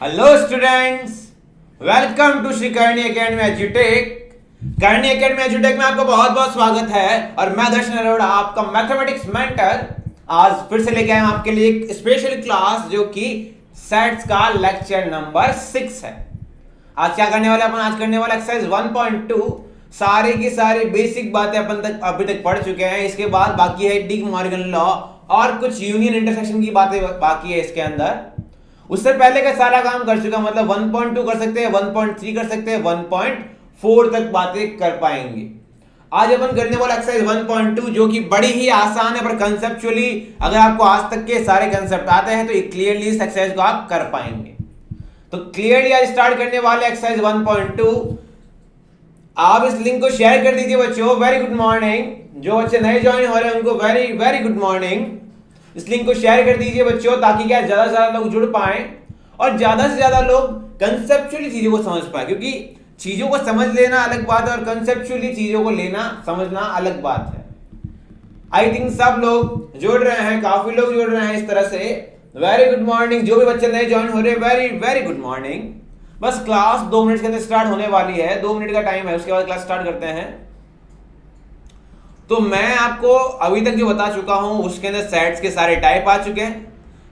Hello students, welcome to Shri Karni academy एजुटेक। Karni academy एजुटेक में आपका बहुत बहुत स्वागत है और मैं दर्शन अरोड़ा, आपका मैथमेटिक्स मेंटर। आज फिर से लेके आए हम आपके लिए एक स्पेशल क्लास जो कि सेट्स का लेक्चर नंबर 6 है। आज क्या करने वाले अपन? आज करने वाला एक्सरसाइज 1.2। सारी की सारी बेसिक बातें अपन तक अभी तक पढ़ चुके हैं। इसके बाद बाकी है डी मॉर्गन लॉ और कुछ यूनियन इंटरसेक्शन की बातें बाकी है इसके अंदर। उससे पहले का सारा काम कर चुका, मतलब 1.2 कर सकते हैं, 1.3 कर सकते हैं, 1.4 तक बातें कर पाएंगे। आज अपन करने वाला एक्सरसाइज 1.2 जो कि बड़ी ही आसान है, पर कंसेप्चुअली अगर आपको आज तक के सारे कंसेप्ट आते हैं तो क्लियरली इस एक्सरसाइज को आप कर पाएंगे। तो क्लियरली आज स्टार्ट करने वाले एक्सरसाइज 1.2। आप इस लिंक को शेयर कर दीजिए बच्चों। Very good morning. जो बच्चे नए ज्वाइन हो रहे हैं उनको वेरी वेरी गुड मॉर्निंग। इस लिंक को शेयर कर दीजिए बच्चों, ताकि क्या ज्यादा से ज्यादा लोग जुड़ पाएं और ज्यादा से ज्यादा लोग कंसेप्चुअली चीजों को समझ पाए। क्योंकि चीजों को समझ लेना अलग बात है और कंसेप्चुअली चीजों को लेना समझना अलग बात है। आई थिंक सब लोग जुड़ रहे हैं, काफी लोग जुड़ रहे हैं इस तरह से। Very good morning. जो भी बच्चे नए ज्वाइन हो रहे हैं वेरी वेरी गुड मॉर्निंग। बस क्लास 2 मिनट के अंदर स्टार्ट होने वाली है, 2 मिनट का टाइम है, उसके बाद क्लास स्टार्ट करते हैं। तो मैं आपको अभी तक जो बता चुका हूं उसके अंदर सेट्स के सारे टाइप आ चुके हैं।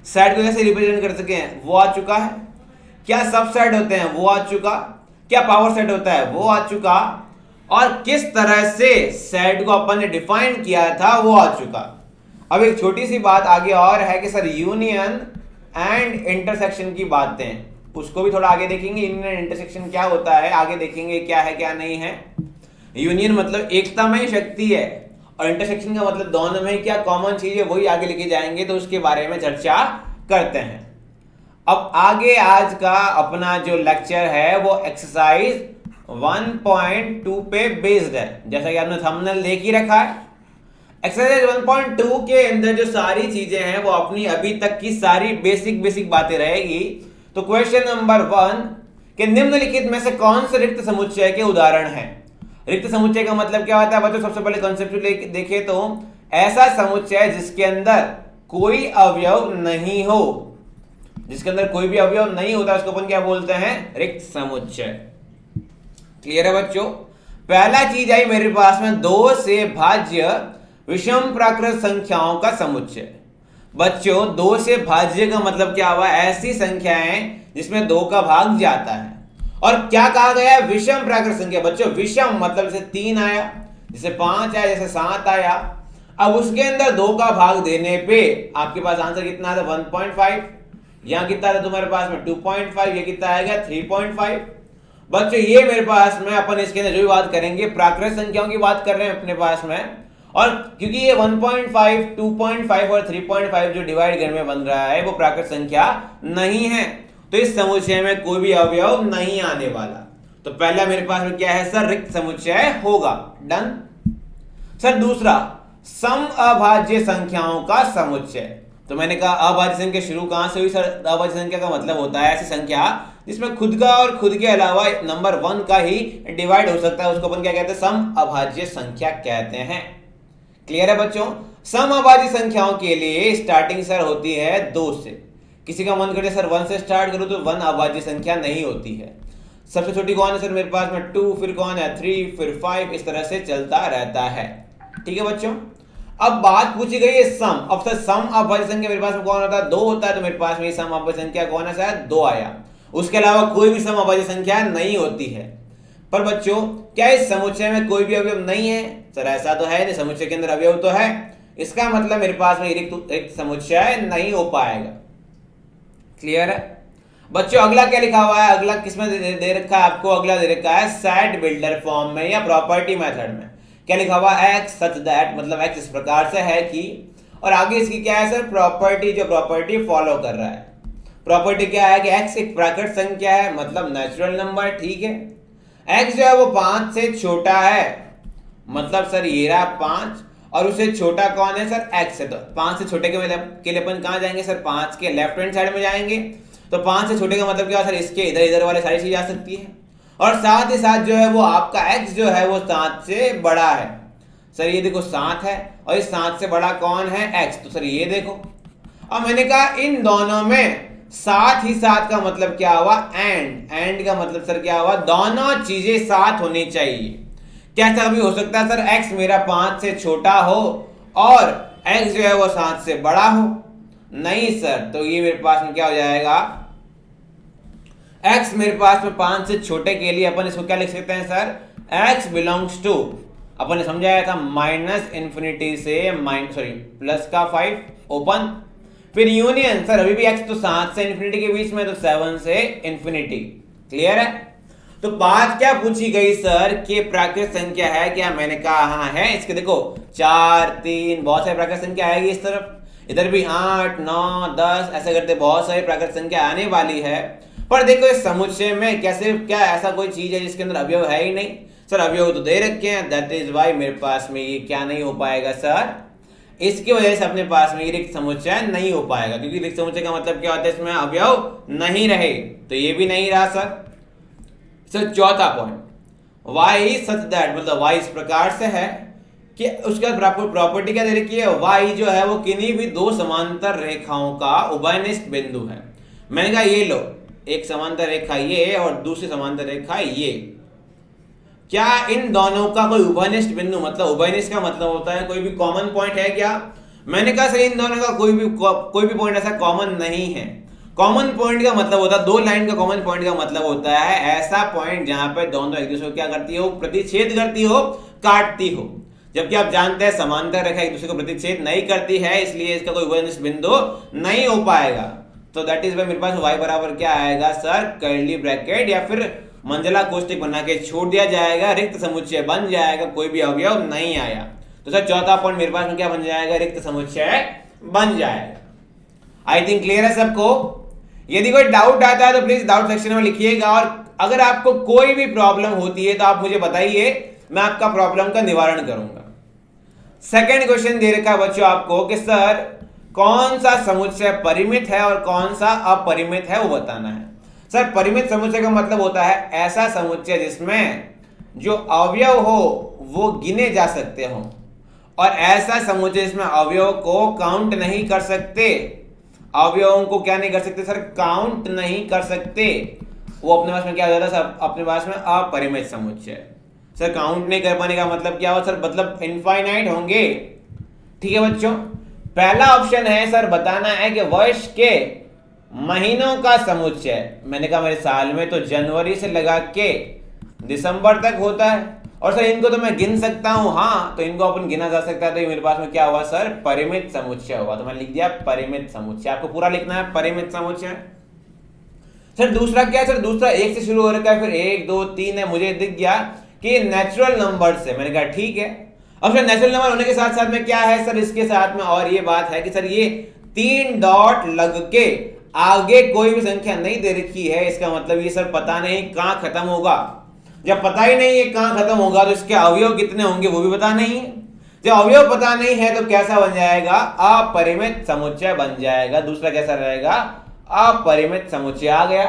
सेट को कैसे रिप्रेजेंट कर सके हैं वो आ चुका है। क्या सब सेट होते हैं वो आ चुका। क्या पावर सेट होता है वो आ चुका। और किस तरह से सेट को अपन ने डिफाइन किया था वो आ चुका। अब एक छोटी सी बात आगे और है कि सर यूनियन एंड इंटरसेक्शन की बातें, उसको भी थोड़ा आगे देखेंगे। यूनियन एंड इंटरसेक्शन क्या होता है आगे देखेंगे, क्या है क्या नहीं है। यूनियन मतलब एकता में ही शक्ति है और इंटरसेक्शन का मतलब दोनों में क्या कॉमन चीज है वही आगे लेके जाएंगे, तो उसके बारे में चर्चा करते हैं। अब आगे आज का अपना जो लेक्चर है वो एक्सरसाइज 1.2 पे बेस्ड है, जैसा कि आपने थंबनेल देख ही रखा है। एक्सरसाइज 1.2 के अंदर जो सारी चीजें हैं वो अपनी अभी तक की सारी बेसिक बातें रहेगी। तो क्वेश्चन नंबर 1 के निम्नलिखित में से कौन से रिक्त समुच्चय के उदाहरण हैं? रिक्त समुच्चय का मतलब क्या होता है बच्चों? सबसे पहले कॉन्सेप्चुअली देखें तो ऐसा समुच्चय जिसके अंदर कोई अवयव नहीं हो, जिसके अंदर कोई भी अवयव नहीं होता उसको अपन क्या बोलते हैं? रिक्त समुच्चय। क्लियर है बच्चों? पहला चीज आई मेरे पास में 2 से भाज्य विषम प्राकृत संख्याओं का समुच्चय। बच्चों 2 से भाज्य का मतलब क्या हुआ? ऐसी संख्याएं जिसमें 2 का भाग जाता है। और क्या कहा गया है? विषम प्राकृत संख्या। बच्चों विषम मतलब जैसे 3 आया, जैसे 5 आया, जैसे 7 आया। अब उसके अंदर 2 का भाग देने पे आपके पास आंसर कितना था? 1.5। यहां कितना था तुम्हारे पास में? 2.5। ये कितना आएगा? 3.5। बच्चों ये मेरे पास में अपन इसके अंदर जो भी बात करेंगे प्राकृत संख्याओं की बात कर रहे हैं अपने पास में। और क्योंकि ये 1.5, 2.5 और 3.5 जो डिवाइड घर में बन रहा है वो प्राकृत संख्या नहीं है, तो इस समुच्चय में कोई भी अवयव नहीं आने वाला। तो पहला मेरे पास में क्या है सर? रिक्त समुच्चय होगा। Done sir. दूसरा सम अभाज्य संख्याओं का समुच्चय। तो मैंने कहा अभाज्य संख्या शुरू कहां से हुई सर? अभाज्य संख्या का मतलब होता है ऐसी संख्या जिसमें खुद का और खुद के अलावा नंबर 1 का ही डिवाइड हो सकता है, उसको अपन क्या कहते हैं? सम अभाज्य संख्या कहते हैं। क्लियर है बच्चों? सम अभाज्य संख्याओं के लिए स्टार्टिंग सर होती है 2 से। किसी का मन करे सर 1 से स्टार्ट करूं तो 1 अभाज्य संख्या नहीं होती है। सबसे छोटी कौन है सर? मेरे पास में 2, फिर कौन है? 3, फिर 5, इस तरह से चलता रहता है। ठीक है बच्चों? अब बात पूछी गई है सम। अब सर सम अभाज्य संख्या मेरे पास में कौन होता है? 2 होता है। तो मेरे पास में सम अभाज्य संख्या कौन है सर? 2 आया। उसके अलावा कोई भी सम अभाज्य संख्या नहीं होती है। पर बच्चों क्या इस समुच्चय में कोई भी अवयव नहीं है? सर ऐसा तो है नहीं, समुच्चय के अंदर अवयव तो है। इसका मतलब मेरे पास में रिक्त समुच्चय नहीं हो पाएगा। क्लियर है बच्चों? अगला क्या लिखा हुआ है? अगला किसमें दे रखा है आपको? अगला दे रखा है सेट बिल्डर फॉर्म में या प्रॉपर्टी मेथड में। क्या लिखा हुआ है? एक्स सच दैट, मतलब एक्स इस प्रकार से है कि, और आगे इसकी क्या है सर? प्रॉपर्टी, जो प्रॉपर्टी फॉलो कर रहा है। प्रॉपर्टी क्या है कि एक्स एक प्राकृत संख्या है, मतलब नेचुरल नंबर। ठीक है? एक्स जो है वो 5 से छोटा है, मतलब सर ये रहा 5, और उससे छोटा कौन है सर? एक्स है। तो 5 से छोटे के लिए अपन कहां जाएंगे सर? 5 के लेफ्ट हैंड साइड में जाएंगे। तो 5 से छोटे का मतलब क्या सर? इसके इधर इधर वाले सारी चीज आ सकती है। और साथ ही साथ जो है वो आपका एक्स जो है वो 7 से बड़ा है। सर ये देखो 7 है और इस 7 से बड़ा कौन है? एक्स। तो सर ये देखो, अब मैंने कहा इन दोनों में साथ ही साथ का मतलब क्या हुआ, एंड का मतलब सर क्या हुआ, दोनों चीजें साथ होनी चाहिए। कैसा भी हो सकता है सर, x मेरा 5 से छोटा हो और x जो है वो 7 से बड़ा हो? नहीं सर, तो ये मेरे पास में क्या हो जाएगा, x मेरे पास में 5 से छोटे के लिए अपन इसको क्या लिख सकते हैं सर, x बिलोंग्स टू, अपन ने समझाया था माइनस इंफिनिटी से प्लस का 5 ओपन, फिर यूनियन सर अभी भी x तो 7 से इंफिनिटी के बीच में, तो 7 से इंफिनिटी। क्लियर है? तो बात क्या पूछी गई सर कि प्राकृत संख्या है क्या, मैंने कहा हाँ है। इसके देखो 4 3 बहुत सारी प्राकृत संख्या आएगी इस तरफ, इधर भी 8 9 10 ऐसे करते बहुत सारी प्राकृत संख्या आने वाली है। पर देखो इस समुच्चय में कैसे, क्या ऐसा कोई चीज है जिसके अंदर अवयव है ही नहीं? सर अवयव तो दे रखे हैं, दैट इज वाई मेरे पास में ये क्या नहीं हो पाएगा सर, इसकी वजह से अपने पास में रिक्त समुच्चय नहीं हो पाएगा, क्योंकि रिक्त समुच्चय का मतलब क्या होता है, इसमें अवयव नहीं रहे, तो ये भी नहीं रहा सर चौथा पॉइंट, y सच दैट, मतलब y इस प्रकार से है कि उसका प्रॉपर्टी क्या दे रखी है, y जो है वो किन्हीं भी दो समांतर रेखाओं का उभयनिष्ठ बिंदु है। मैंने कहा ये लो, एक समांतर रेखा ये और दूसरी समांतर रेखा ये, क्या इन दोनों का कोई उभयनिष्ठ बिंदु, मतलब उभयनिष्ठ का मतलब होता है कोई भी कॉमन पॉइंट है क्या? मैंने कहा सर इन दोनों का कोई भी पॉइंट ऐसा कॉमन नहीं है। कॉमन पॉइंट का मतलब होता है, दो लाइन का कॉमन पॉइंट का मतलब होता है ऐसा पॉइंट जहां पे दोनों एक दूसरे को क्या करती हो, प्रतिच्छेद करती हो, काटती हो। जबकि आप जानते हैं समांतर रेखा एक दूसरे को प्रतिच्छेद नहीं करती है, इसलिए इसका कोई उभयनिष्ठ बिंदु नहीं हो पाएगा। तो दैट इज वाई मेरे पास y बराबर क्या आएगा सर, कर्ली ब्रैकेट या फिर मंझला कोष्ठक बना के छोड़ दिया जाएगा, रिक्त समुच्चय बन जाएगा, कोई भी अवयव नहीं आया। तो सर चौथा पॉइंट मेरे पास में क्या बन जाएगा, रिक्त समुच्चय बन जाएगा। आई थिंक क्लियर है सबको? यदि कोई डाउट आता है तो प्लीज डाउट सेक्शन में लिखिएगा, और अगर आपको कोई भी प्रॉब्लम होती है तो आप मुझे बताइए, मैं आपका प्रॉब्लम का निवारण करूंगा। सेकंड क्वेश्चन दे रखा है बच्चों आपको कि सर कौन सा समुच्चय परिमित है और कौन सा अपरिमित है, वो बताना है। सर परिमित समुच्चय का मतलब होता है ऐसा समुच्चय जिसमें जो अवयव हो वो गिने जा सकते हो, और ऐसा समुच्चय जिसमें अवयव को काउंट नहीं कर सकते। अवयवों को क्या नहीं कर सकते सर, काउंट नहीं कर सकते, वो अपने पास में क्या हो जाता है सर, अपने पास में अपरिमित समुच्चय। सर काउंट नहीं कर पाने का मतलब क्या हो सर, मतलब इनफाइनाइट होंगे। ठीक है बच्चों, पहला ऑप्शन है सर बताना है कि वर्ष के महीनों का समुच्चय। मैंने कहा मेरे साल में तो जनवरी से लगा के दिसंबर तक होता है, और सर इनको तो मैं गिन सकता हूं, हाँ तो इनको अपन गिना जा सकता है, तो ये मेरे पास में क्या हुआ सर, परिमित समुच्चय हुआ। तो मैंने लिख दिया परिमित समुच्चय, आपको पूरा लिखना है परिमित समुच्चय। सर दूसरा क्या है सर, दूसरा एक से शुरू हो रखा है, फिर 1 2 3 है, मुझे दिख गया कि नेचुरल नंबर से। मैंने कहा ठीक है। अब सर नेचुरल नंबर होने के साथ साथ में क्या है सर, इसके साथ में और ये बात है कि सर ये 3 डॉट लग के आगे कोई भी संख्या नहीं दे रखी है, इसका मतलब ये सर पता नहीं कहां खत्म होगा। जब पता ही नहीं है कहां खत्म होगा तो इसके अवयव कितने होंगे वो भी पता नहीं है। जब अवयव पता नहीं है तो कैसा बन जाएगा, अपरिमित समुच्चय बन जाएगा। दूसरा कैसा रहेगा, अपरिमित समुच्चय आ गया।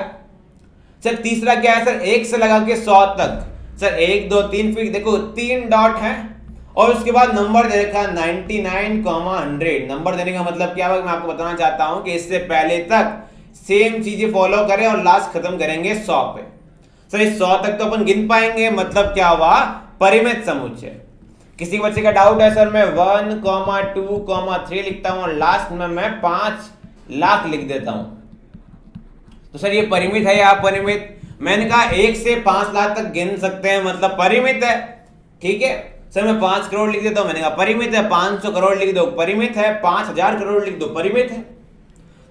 सर तीसरा क्या है सर, 1 से लगा के 100 तक। सर 1 2 3, फिर देखो 3 डॉट है और उसके बाद नंबर दे रखा 99,100। नंबर देने का मतलब क्या है, मैं आपको बताना चाहता हूं कि इससे पहले तक सेम चीजें फॉलो करें और लास्ट खत्म करेंगे 100 पे। सर इस 100 तक तो अपन गिन पाएंगे, मतलब क्या हुआ, परिमित समुच्चय। किसी बच्चे का डाउट है सर मैं 1, 2, 3 लिखता हूं और लास्ट में मैं 5 लाख लिख देता हूं, तो सर ये परिमित है या अपरिमित? मैंने कहा 1 से 5 लाख तक गिन सकते हैं, मतलब परिमित है। ठीक है सर, मैं 5 करोड़ लिख देता हूं, मैंने कहा परिमित है। 500 करोड़ लिख दो, परिमित है। 5000 करोड़ लिख दो, परिमित है।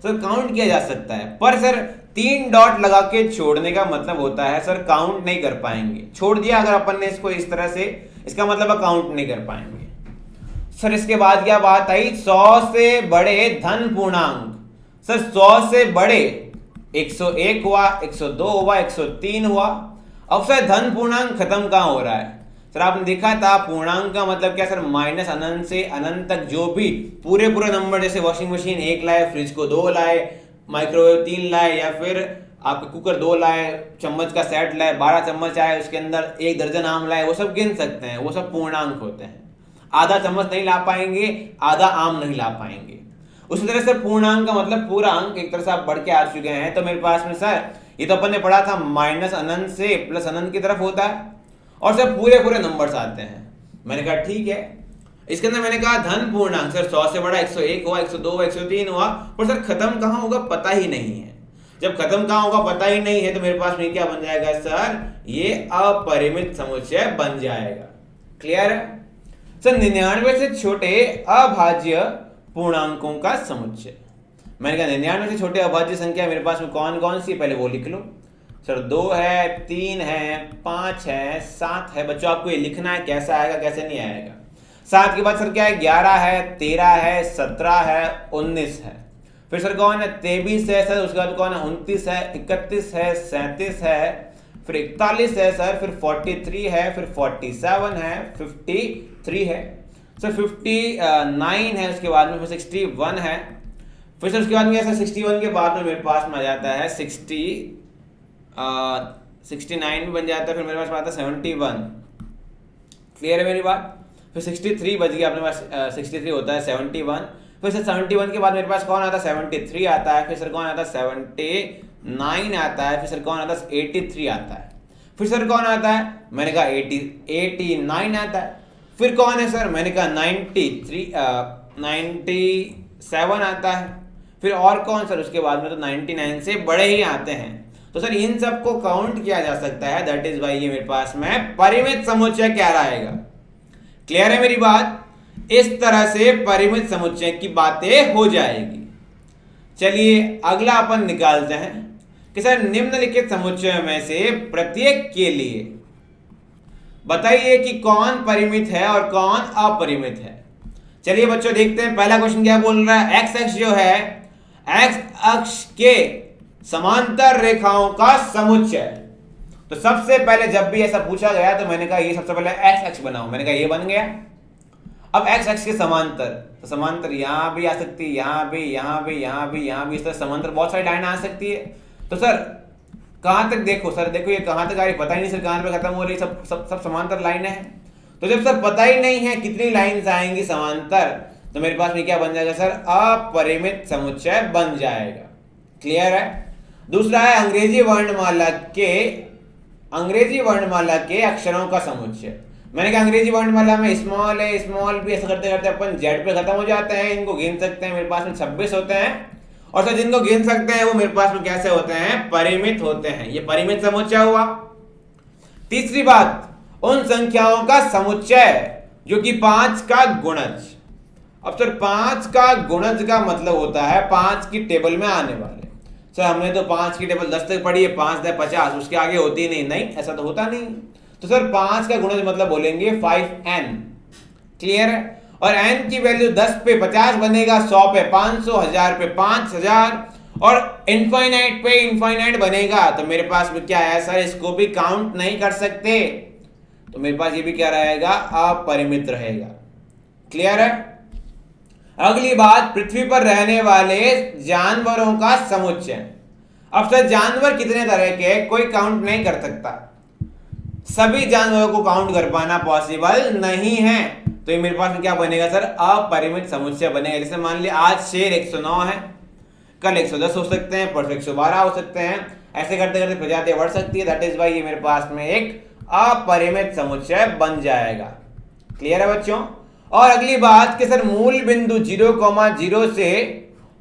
सर काउंट किया जा सकता है, पर सर 3 डॉट लगा के छोड़ने का मतलब होता है सर काउंट नहीं कर पाएंगे। छोड़ दिया अगर अपन ने इसको इस तरह से, इसका मतलब काउंट नहीं कर पाएंगे। सर इसके बाद क्या बात आई, 100 से बड़े धन पूर्णांक। सर 100 से बड़े 101 हुआ, 102 हुआ, 103 हुआ। अब सर धन पूर्णांक खत्म कहां हो रहा है? सर आपने देखा था पूर्णांक का मतलब क्या सर, माइनस अनंत से अनंत तक जो भी पूरे नंबर, जैसे वॉशिंग मशीन 1 लाए, फ्रिज को 2 लाए, माइक्रोवेव 3 लाए, या फिर आपके कुकर 2 लाए, चम्मच का सेट लाए, 12 चम्मच आए, उसके अंदर 1 दर्जन आम लाए, वो सब गिन सकते हैं, वो सब पूर्णांक होते हैं। आधा चम्मच नहीं ला पाएंगे, आधा आम नहीं ला पाएंगे। उसी तरह से पूर्णांक का मतलब पूरा अंक एक तरह से आप बढ़ के आ चुके हैं। तो मेरे पास में सर ये तो अपन ने पढ़ा था माइनस अनंत से प्लस अनंत की तरफ होता है और सर पूरे पूरे नंबर्स आते हैं। मैंने कहा ठीक है। इसके अंदर मैंने कहा धन पूर्णांक सर 100 से बड़ा 101 हुआ, 102 हुआ, 103 हुआ, पर सर खत्म कहाँ होगा पता ही नहीं है। जब खत्म कहाँ होगा पता ही नहीं है तो मेरे पास में क्या बन जाएगा सर, ये अपरिमित समुच्चय बन जाएगा। क्लियर है सर। 99 से छोटे अभाज्य पूर्णांकों का समुच्चय। मैंने कहा 99 से छोटे अभाज्य संख्या मेरे पास में कौन कौन सी, पहले वो लिख लो सर। 2 है, 3 है, 5 है, 7 है। बच्चों आपको ये लिखना है कैसा आएगा कैसे नहीं आएगा। 7 के बाद सर क्या है, 11 है, 13 है, 17 है, 19 है। फिर सर कौन है, 23 है सर। उसके बाद कौन है, 29 है, 31 है, 37 है, फिर 41 है सर, फिर 43 है, फिर 47 है, 53 है सर, 59 है, उसके बाद में फिर 61 है। फिर सर उसके बाद में सर 61 के बाद में मेरे पास में आ जाता है 69 भी बन जाता है। फिर मेरे पास में आता है 71। क्लियर है मेरी बात। फिर 63 बच गया अपने पास, 63 होता है 71। फिर सर 71 के बाद मेरे पास कौन आता है, 73 आता है। फिर सर कौन आता है, 79 आता है। फिर सर कौन आता है, 83 आता है। फिर सर कौन आता है, मैंने कहा 89 आता है। फिर कौन है सर, मैंने कहा 97 आता है। फिर और कौन सर, उसके बाद में तो 99 से बड़े ही आते हैं। तो सर इन सबको काउंट किया जा सकता है, दैट इज वाई ये मेरे पास में परिमित समुच्चय क्या रहेगा। क्लियर है मेरी बात। इस तरह से परिमित समुच्चय की बातें हो जाएगी। चलिए अगला अपन निकालते हैं कि सर निम्नलिखित समुच्चय में से प्रत्येक के लिए बताइए कि कौन परिमित है और कौन अपरिमित है। चलिए बच्चों देखते हैं पहला क्वेश्चन क्या बोल रहा है। एक्स अक्ष जो है, एक्स अक्ष के समांतर रेखाओं का समुच्चय। तो सबसे पहले जब भी ऐसा पूछा गया तो मैंने कहा ये सबसे पहले एक्स अक्ष बनाओ। मैंने कहा ये बन गया। अब एक्स अक्ष के समांतर, तो समांतर यहां भी आ सकती है, यहां भी, यहां भी, यहां भी, यहां भी, इस तरह समांतर बहुत सारी लाइन आ सकती है। तो सर कहां तक देखो, सर देखो ये कहां तक आ रही पता ही नहीं सर, कहां पे खत्म हो रही, सब समांतर लाइनें हैं। तो जब सर पता ही नहीं है कितनी लाइन्स आएंगी समांतर, तो मेरे पास में क्या बन जाएगा सर, अपरिमित समुच्चय बन जाएगा। क्लियर है। दूसरा है अंग्रेजी वर्णमाला के अक्षरों का समुच्चय। मैंने कहा अंग्रेजी वर्णमाला में स्मॉल है, स्मॉल भी, ऐसा करते करते अपन जेड पे खत्म हो जाते हैं। इनको गिन सकते हैं, मेरे पास में 26 होते हैं। और सर जिनको गिन सकते हैं वो मेरे पास में कैसे होते हैं, परिमित होते हैं। ये परिमित समुच्चय हुआ। तीसरी बात, उन संख्याओं का समुच्चय जो कि 5 का गुणज। अब सर 5 का गुणज का मतलब होता है 5 की टेबल में आने वाले। सर हमने तो 5 की टेबल 10 तक पढ़ी है, 5 × 50, उसके आगे होती नहीं, ऐसा तो होता नहीं। तो सर 5 का गुणज मतलब बोलेंगे 5n। क्लियर है। और n की वैल्यू 10 पे 50 बनेगा, 100 पे 500, 1000 पे 5000 और इनफाइनाइट पे इनफाइनाइट बनेगा। तो मेरे पास में क्या है सर, इसको भी काउंट नहीं कर सकते। तो मेरे पास ये भी क्या रहेगा, अपरिमित रहेगा। क्लियर है। अगली बात, पृथ्वी पर रहने वाले जानवरों का समुच्चय। अब सर जानवर कितने तरह के, कोई काउंट नहीं कर सकता। सभी जानवरों को काउंट कर पाना पॉसिबल नहीं है। तो ये मेरे पास में क्या बनेगा सर, अपरिमित समुच्चय बनेगा। जैसे मान लिया आज शेर 109 है, कल 110 हो सकते हैं, परसों 112 हो सकते हैं। ऐसे करते करते प्रजातियां बढ़ सकती है। दैट इज वाई ये मेरे पास में एक अपरिमित समुच्चय बन जाएगा। क्लियर है बच्चों। और अगली बात कि सर मूल बिंदु 0,0 से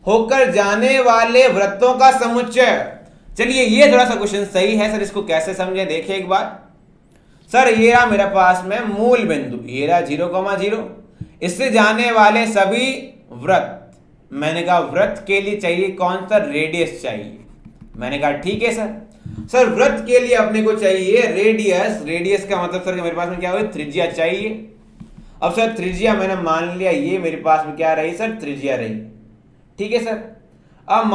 होकर जाने वाले वृत्तों का समुच्चय। चलिए ये थोड़ा सा क्वेश्चन सही है सर, इसको कैसे समझे देखिए एक बार। सर ये रहा मेरे पास में मूल बिंदु, ये रहा 0,0, इससे जाने वाले सभी वृत्त। मैंने कहा वृत्त के लिए चाहिए कौन सा, रेडियस चाहिए। मैंने कहा ठीक है सर। सर वृत्त के लिए अपने को चाहिए रेडियस। रेडियस का मतलब सर मेरे पास में क्या हुआ, त्रिज्या चाहिए। अब सर त्रिज्या मैंने मान लिया, ये मेरे पास में क्या रही सर, त्रिज्या रही। ठीक है सर। अब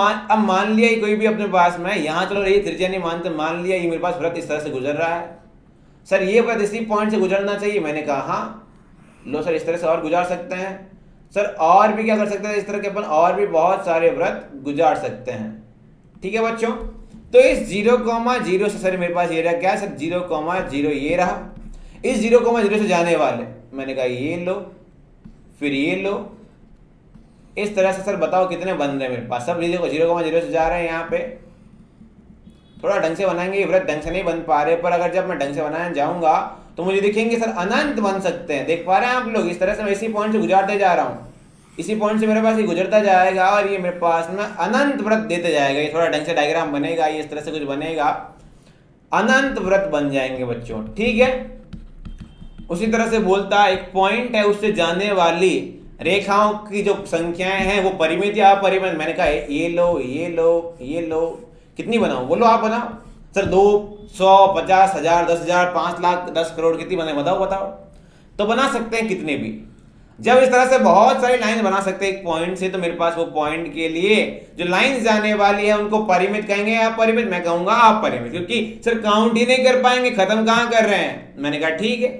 मान लिया कोई भी अपने पास में, यहां चलो रही त्रिज्या नहीं मानते, मान लिया ये मेरे पास वृत्त इस तरह से गुजर रहा है। सर ये वृत्त इसी पॉइंट से गुजरना चाहिए। मैंने कहा हाँ, लो सर इस तरह से और गुजार सकते हैं। सर और भी क्या कर सकते हैं, इस तरह के अपन और भी बहुत सारे वृत्त गुजार सकते हैं। ठीक है बच्चों। तो इस 0,0 से सर मेरे पास ये रहा क्या सर, 0,0 ये रहा। इस 0,0 से जाने वाले, मैंने कहा ये लो, फिर ये लो, इस तरह से सर बताओ कितने बन रहे हैं मेरे पास, सब 0,0 से जा रहे हैं। यहाँ पे थोड़ा ढंग से बनाएंगे, ये वृत्त ढंग से नहीं बन पा रहे, पर अगर जब मैं ढंग से बनाने जाऊंगा तो मुझे दिखेंगे सर अनंत बन सकते हैं। देख पा रहे हैं आप लोग, इस तरह से मैं इसी पॉइंट से गुजारते जा रहा हूँ, इसी पॉइंट से मेरे पास ये गुजरता जाएगा और ये मेरे पास में अनंत वृत्त देते जाएगा। ये थोड़ा ढंग से डायग्राम बनेगा, ये इस तरह से कुछ बनेगा, अनंत वृत्त बन जाएंगे बच्चों, ठीक है। उसी तरह से बोलता है एक पॉइंट है, उससे जाने वाली रेखाओं की जो संख्याएं हैं वो परिमित या अपरिमित। मैंने कहा ये लो, ये लो, ये लो, कितनी बनाऊं, बोलो आप बनाओ सर। 2, 100, 50, 1000, 10,000, 5 लाख, 10 करोड़, कितनी बने बताओ। तो बना सकते हैं कितने भी। जब इस तरह से बहुत सारी लाइन बना सकते हैं एक पॉइंट से, तो मेरे पास वो पॉइंट के लिए जो लाइन जाने वाली है उनको परिमित कहेंगे या अपरिमित। मैं कहूंगा अपरिमित, क्योंकि सर काउंट ही नहीं कर पाएंगे, खत्म कहां कर रहे हैं। मैंने कहा ठीक है।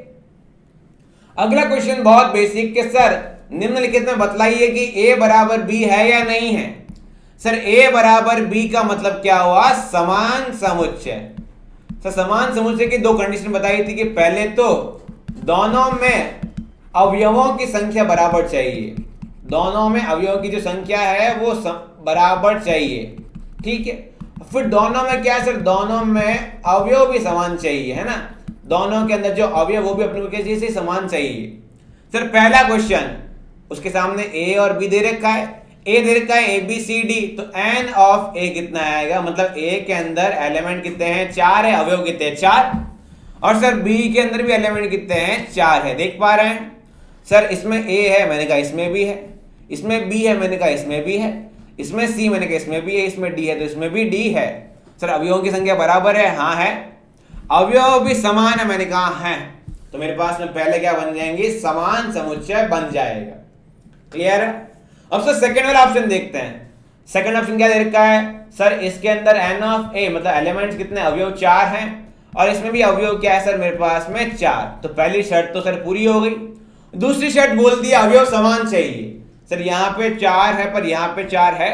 अगला क्वेश्चन बहुत बेसिक के सर निम्नलिखित में बतलाइए कि a बराबर b है या नहीं है। सर a बराबर b का मतलब क्या हुआ, समान समुच्चय। सर समान समुच्चय की 2 कंडीशन बताई थी कि पहले तो दोनों में अवयवों की संख्या बराबर चाहिए, दोनों में अवयवों की जो संख्या है वो बराबर चाहिए, ठीक है। फिर दोनों में क्या है सर, दोनों में अवयव भी समान चाहिए, है ना। दोनों के अंदर जो अवयव वो भी अपने जैसे समान चाहिए। सर पहला क्वेश्चन, उसके सामने a और b दे रखा है, a दे रखा है ABCD, तो n ऑफ a कितना आएगा, मतलब a के अंदर एलिमेंट कितने हैं, 4 है, अवयव कितने हैं, 4। और सर b के अंदर भी एलिमेंट कितने हैं, 4 है। देख पा रहे हैं सर, इसमें a है, मैंने कहा इसमें भी है, इसमें b है, मैंने कहा इसमें भी है, इसमें c, मैंने कहा इसमें भी है, इसमें d है तो इसमें भी d है। सर अवयवों की संख्या बराबर है, हाँ है। अवयव भी समान है, मैंने कहा है। तो मेरे पास में पहले क्या बन जाएंगे, समान समुच्चय बन जाएगा। क्लियर है। अब सर सेकंड वाला ऑप्शन देखते हैं। सेकंड ऑप्शन क्या दे रखा है सर, इसके अंदर n ऑफ a मतलब एलिमेंट्स कितने, अवयव 4 हैं, और इसमें भी अवयव क्या है सर मेरे पास में 4। तो पहली शर्त तो सर पूरी हो गई। दूसरी शर्त बोल दिया अवयव समान चाहिए। सर यहाँ पे 4 है, पर यहाँ पे 4 है,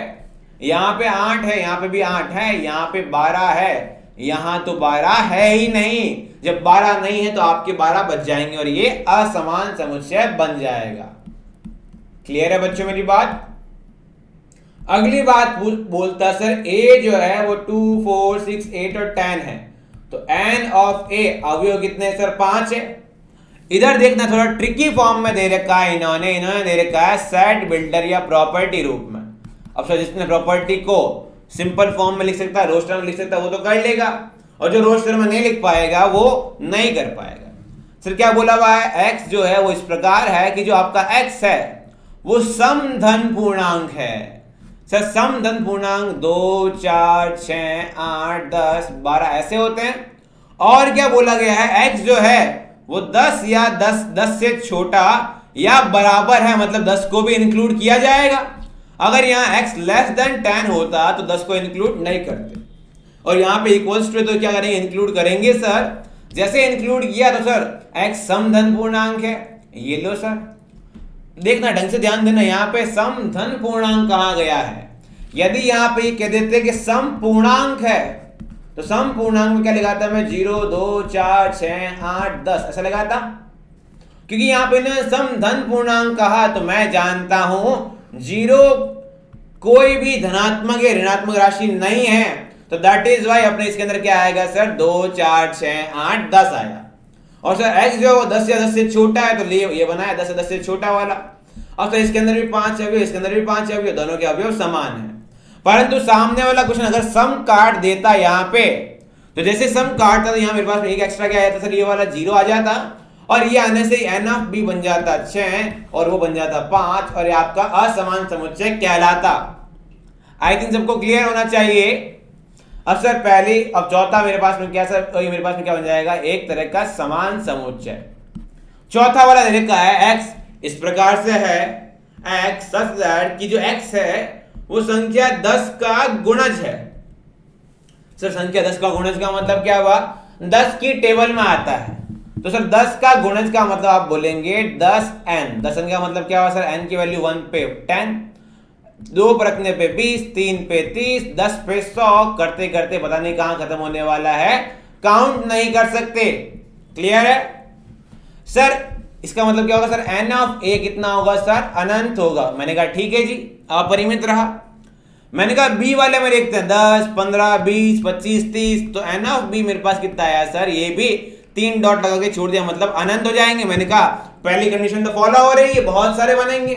यहाँ पे 8 है, यहाँ पे भी 8 है, यहाँ पे 12 है, यहाँ तो 12 है ही नहीं। जब 12 नहीं है तो आपके 12 बच जाएंगे और ये असमान समुच्चय बन जाएगा। क्लियर है बच्चों मेरी बात। अगली बात बोलता सर a जो है वो 2, 4, 6, 8 और 10 है, तो n ऑफ a अवयव कितने सर 5 है। इधर देखना थोड़ा ट्रिकी फॉर्म में दे रखा है, इन्होंने दे रखा है सेट बिल्डर या प्रॉपर्टी रूप में। अब सर जिसने प्रॉपर्टी को सिंपल फॉर्म में लिख सकता है, रोस्टर में लिख सकता है, वो तो कर लेगा, और जो रोस्टर में नहीं लिख पाएगा वो नहीं कर पाएगा। सर क्या बोला हुआ है, x जो है वो इस प्रकार है कि जो आपका x है वो समधन पूर्णांक है। सर समधन पूर्णांक 2, 4, 6, 8, 10, 12 ऐसे होते हैं। और क्या बोला गया है, x जो है वो 10 या 10 से छोटा या बराबर है, मतलब 10 को भी इंक्लूड किया जाएगा। अगर यहाँ x लेस देन 10 होता तो 10 को इंक्लूड नहीं करते, और यहाँ पे इक्वल्स टू तो क्या करेंगे, इंक्लूड करेंगे सर। जैसे इंक्लूड किया तो सर x समधन पूर्णांक है। ये लो सर, देखना ढंग से ध्यान देना, यहाँ पे समधन पूर्णांक कहा गया है। यदि यहाँ पे ये कह देते कि सम पूर्णांक है, तो सम पूर्णांक में क्या लगाता मैं, 0, 2, 4, 6, 8, 10 ऐसा लगाता। क्योंकि यहाँ पे इन्होंने समधन पूर्णांक कहा तो मैं जानता हूं 0 कोई भी धनात्मक या ऋणात्मक राशि नहीं है, तो दैट इज वाई अपने इसके अंदर क्या आएगा सर, 2, 4, 6, 8, 10 आया। और सर x जो है वो 10 या 10 से छोटा है, तो ये बनाया 10 या 10 से छोटा वाला। और सर इसके अंदर भी 5 अवयव, इसके अंदर भी 5 अवयव, दोनों के अवयव समान है। परंतु सामने वाला क्वेश्चन अगर सम काट देता यहाँ पे, तो जैसे सम काटता तो यहाँ मेरे पास एक एक्स्ट्रा क्या आया था सर, ये वाला 0 आ जाता, और ये आने से n ऑफ b बन जाता 6 और वो बन जाता 5, और ये आपका असमान समुच्चय कहलाता। आई थिंक सबको क्लियर होना चाहिए। अब सर पहली, अब चौथा मेरे पास में क्या सर, ये मेरे पास में क्या बन जाएगा, एक तरह का समान समुच्चय। चौथा वाला दे रखा है x इस प्रकार से है, x सच दैट कि जो x है वो संख्या 10 का गुणज है। सर संख्या 10 का गुणज का मतलब क्या हुआ, 10 की टेबल में आता है, तो सर 10 का गुणज का मतलब आप बोलेंगे 10n। 10n का मतलब क्या हुआ सर, n की वैल्यू 1 पे 10, 2 पर रखने पे 20, 3 पे 30, 10 पे 100, करते करते पता नहीं कहां खत्म होने वाला है, काउंट नहीं कर सकते। क्लियर है सर। इसका मतलब क्या होगा सर, एन ऑफ ए कितना होगा सर, अनंत होगा। मैंने कहा ठीक है जी, अपरिमित रहा। मैंने कहा बी वाले में देखते हैं 10, 15, 20, 25, 30, तो एन ऑफ बी मेरे पास कितना आया सर, ये भी 3 डॉट लगा के छोड़ दिया, मतलब अनंत हो जाएंगे। मैंने कहा पहली कंडीशन तो फॉलो हो रही है, बहुत सारे बनेंगे।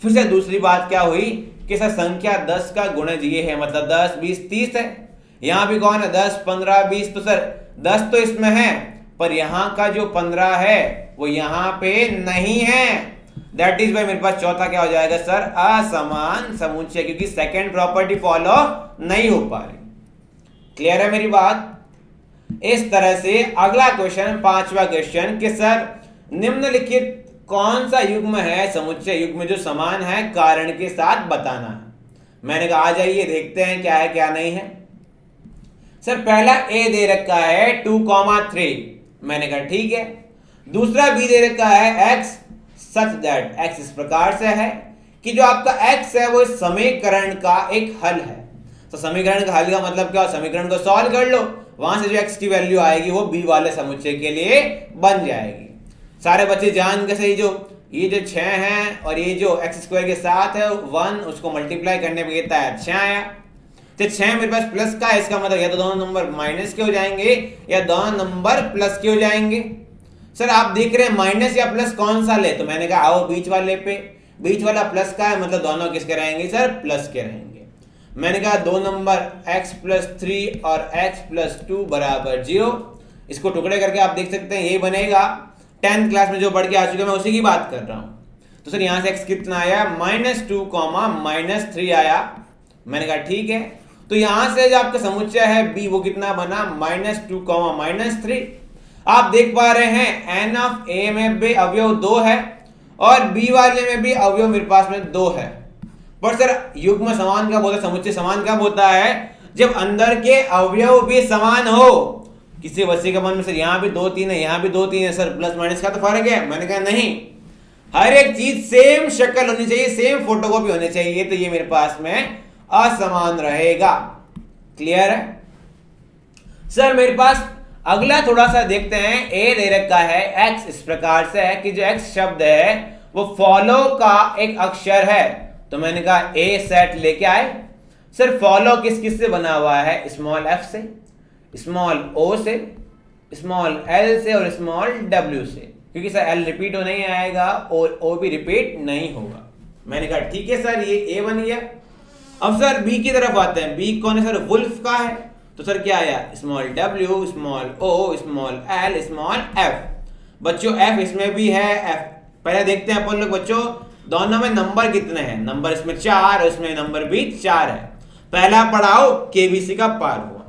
फिर से दूसरी बात क्या हुई कि सर संख्या 10 का गुणज ये है, मतलब 10, 20, 30 है। यहां भी कौन है 10, 15, 20, तो सर 10 तो इसमें है, पर यहां का जो 15 है वो यहां पे नहीं है। दैट इज वाई मेरे पास चौथा क्या हो जाएगा सर, असमान समुच्चय, क्योंकि सेकंड प्रॉपर्टी फॉलो नहीं हो पा रही। क्लियर है मेरी बात? इस तरह से अगला क्वेश्चन, पांचवा क्वेश्चन कि सर निम्नलिखित कौन सा युग्म है, समुच्चय युग्म जो समान है, कारण के साथ बताना है। मैंने कहा आ जाइए देखते हैं क्या है क्या नहीं है। सर पहला ए दे रखा है 2,3, मैंने कहा ठीक है। दूसरा बी दे रखा है x सच दैट x इस प्रकार से है कि जो आपका x है वो इस समीकरण का एक हल है। तो समीकरण का हल का मतलब क्या, समीकरण को सॉल्व कर लो, वहां से जो x की वैल्यू आएगी वो b वाले समुच्चय के लिए बन जाएगी। सारे बच्चे जान के सही, जो ये जो 6 है और ये जो x स्क्वायर के साथ है 1, उसको मल्टीप्लाई करने पे कितना है 6 आया। तो 6 मेरे पास प्लस का है, इसका मतलब या तो दोनों नंबर माइनस के हो जाएंगे या दोनों नंबर प्लस के हो जाएंगे। सर आप देख रहे हैं माइनस या प्लस कौन सा ले, तो मैंने कहा आओ बीच वाले पे, बीच वाला प्लस का है, मतलब दोनों किसके रहेंगे सर, प्लस के रहेंगे। मैंने कहा दो नंबर x + 3 और x + 2 = 0। इसको टुकड़े करके आप देख सकते हैं ये बनेगा। 10th क्लास में जो पढ़ के आ चुके मैं उसी की बात कर रहा हूं। तो सर यहां से x कितना आया, -2, -3 आया। मैंने कहा ठीक है। तो यहां से जो आपका समुच्चय है b वो कितना बना, -2, -3। आप देख पा रहे हैं n ऑफ a में भी अवयव 2 है और b वाले में भी अवयव मेरे पास में 2 है। पर सर युग्म समान कब होता है, समुच्चय समान कब होता है, जब अंदर के अवयव भी समान हो। किसी बच्चे के मन में सर यहाँ भी 2, 3 है, यहाँ भी 2, 3 है, सर प्लस माइनस का तो फर्क है। मैंने कहा नहीं, हर एक चीज सेम शक्ल होनी चाहिए, सेम फोटोकॉपी होनी चाहिए, तो ये मेरे पास में असमान रहेगा। क्लियर है सर? मेरे पास अगला थोड़ा सा देखते हैं। ए दे रखा है x इस प्रकार से है कि जो x शब्द है वो फॉलो का एक अक्षर है। तो मैंने कहा ए सेट लेके आए। सर फॉलो किस किस से बना हुआ है, स्मॉल f से, स्मॉल o से, स्मॉल l से और स्मॉल w से, क्योंकि सर l रिपीट हो नहीं आएगा और o भी रिपीट नहीं होगा। मैंने कहा ठीक है सर, ये a बन गया। अब सर b की तरफ आते हैं। b कौन है सर, वुल्फ का है। तो सर क्या आया, small w, small o, small l, small f। बच्चों f इसमें भी है, f पहले देखते हैं अपन लोग बच्चों दोनों में नंबर कितने हैं। नंबर इसमें 4 और इसमें नंबर भी 4 है। पहला पड़ाव केबीसी का पार हुआ।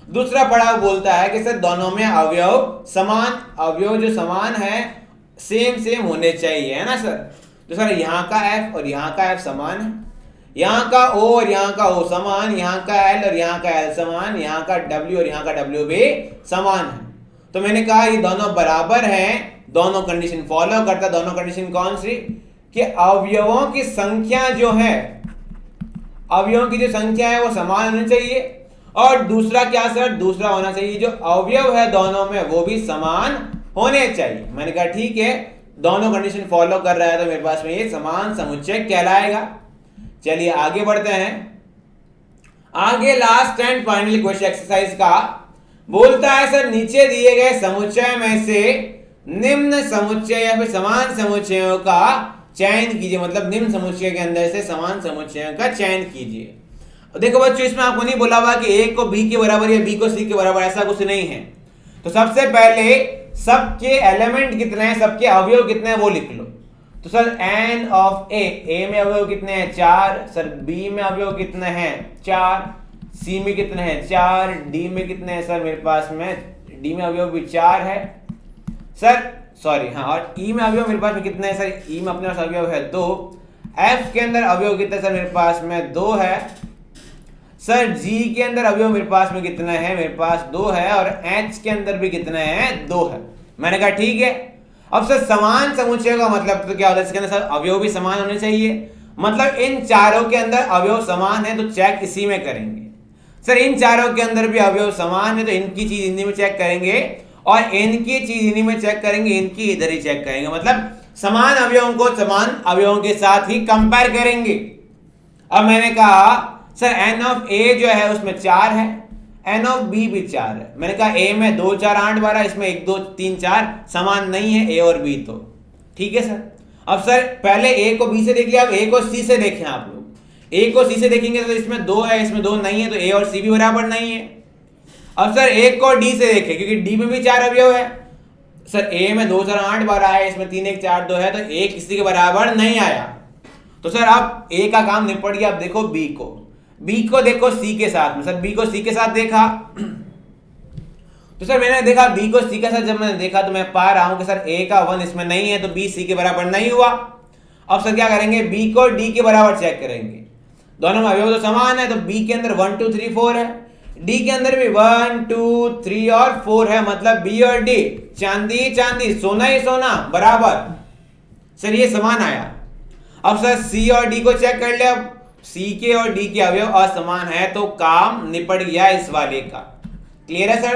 दूसरा पड़ाव बोलता है कि सर दोनों में अवयव समान, अवयव जो समान है सेम होने चाहिए, है ना सर। तो सर यहाँ का f और यहाँ का f समान है, यहाँ का O और यहाँ का O समान, यहाँ का L और यहाँ का L समान, यहाँ का W और यहाँ का W भी समान है। तो मैंने कहा ये दोनों बराबर हैं, दोनों कंडीशन फॉलो करता है। दोनों कंडीशन कौन सी, कि अवयवों की संख्या जो है, अवयवों की जो संख्या है वो समान होनी चाहिए। और दूसरा क्या सर, दूसरा होना चाहिए जो अवयव है दोनों में वो भी समान होने चाहिए। मैंने कहा ठीक है, दोनों कंडीशन फॉलो कर रहा है तो मेरे पास में ये समान समुच्चय कहलाएगा। चलिए आगे बढ़ते हैं। आगे last and final question exercise का बोलता है सर नीचे दिए गए समुच्चय में से निम्न समुच्चय या फिर समान समुच्चयों का चयन कीजिए। मतलब निम्न समुच्चय के अंदर से समान समुच्चयों का चयन कीजिए। देखो बच्चों इसमें आपको नहीं बोला हुआ कि a को b के बराबर या b को c के बराबर, ऐसा कुछ नहीं है। तो सबसे पहले सबके एलिमेंट कितने हैं, सबके अवयव कितने हैं वो लिख लो। तो सर n ऑफ a में अवयव कितने हैं 4, सर b में अवयव कितने हैं 4, c में कितने हैं 4, d में कितने हैं सर मेरे पास में d में अवयव भी 4 है सर, सॉरी हाँ, और e में अवयव मेरे पास में कितने हैं सर, e में अपने पास अवयव है 2, f के अंदर अवयव कितने सर मेरे पास में 2 है सर, g के अंदर अवयव मेरे पास में कितने हैं, मेरे पास 2 है और h के अंदर भी कितने हैं 2 है। मैंने कहा ठीक है। अब सर समान समुच्चय का मतलब तो क्या होता है, इसके अंदर सर अवयव भी समान होने चाहिए। मतलब इन चारों के अंदर अवयव समान है तो चेक इसी में करेंगे। सर इन चारों के अंदर भी अवयव समान है तो इनकी चीज हिंदी में चेक करेंगे। और इनकी चीज इन्हीं में चेक करेंगे, इनकी इधर ही चेक करेंगे, मतलब समान अवयवों को समान अवयवों के साथ ही कंपेयर करेंगे। अब मैंने कहा सर एन ऑफ ए जो है उसमें 4 है, एन ऑफ बी भी 4 है। मैंने कहा ए में 2 4 8 12, इसमें 1 2 3 4 समान नहीं है ए और बी, तो ठीक है सर। अब सर पहले ए को बी से देख लिया, अब ए को सी से देखें आप लोग। ए को सी से देखेंगे तो इसमें 2 है, इसमें 2 नहीं है, तो ए और सी भी बराबर नहीं है। अब सर ए को डी से देखें, क्योंकि डी में भी 4 अवयव है। सर ए में 2 4 8 12 है, इसमें 3 1 4 2 है, तो ए किसी के बराबर नहीं आया। तो सर अब ए का काम निपट गया। अब देखो बी को देखो सी के साथ में। सर बी को सी के साथ देखा तो सर मैंने देखा बी को सी के साथ जब मैंने देखा तो मैं पा रहा हूं कि सर ए का 1 इसमें नहीं है, तो बी सी के बराबर नहीं हुआ। अब सर क्या करेंगे, बी को डी के बराबर चेक करेंगे। दोनों में अवयव तो समान है, तो बी के अंदर 1 2 3 4 है, डी के अंदर भी 1 2 3 और 4 है, मतलब बी और डी चांदी चांदी सोना ही सोना बराबर। सर ये समान आया। अब सर सी और डी को चेक कर ले। अब सी के और डी के अवयव असमान है, तो काम निपट गया इस वाले का। क्लियर है सर।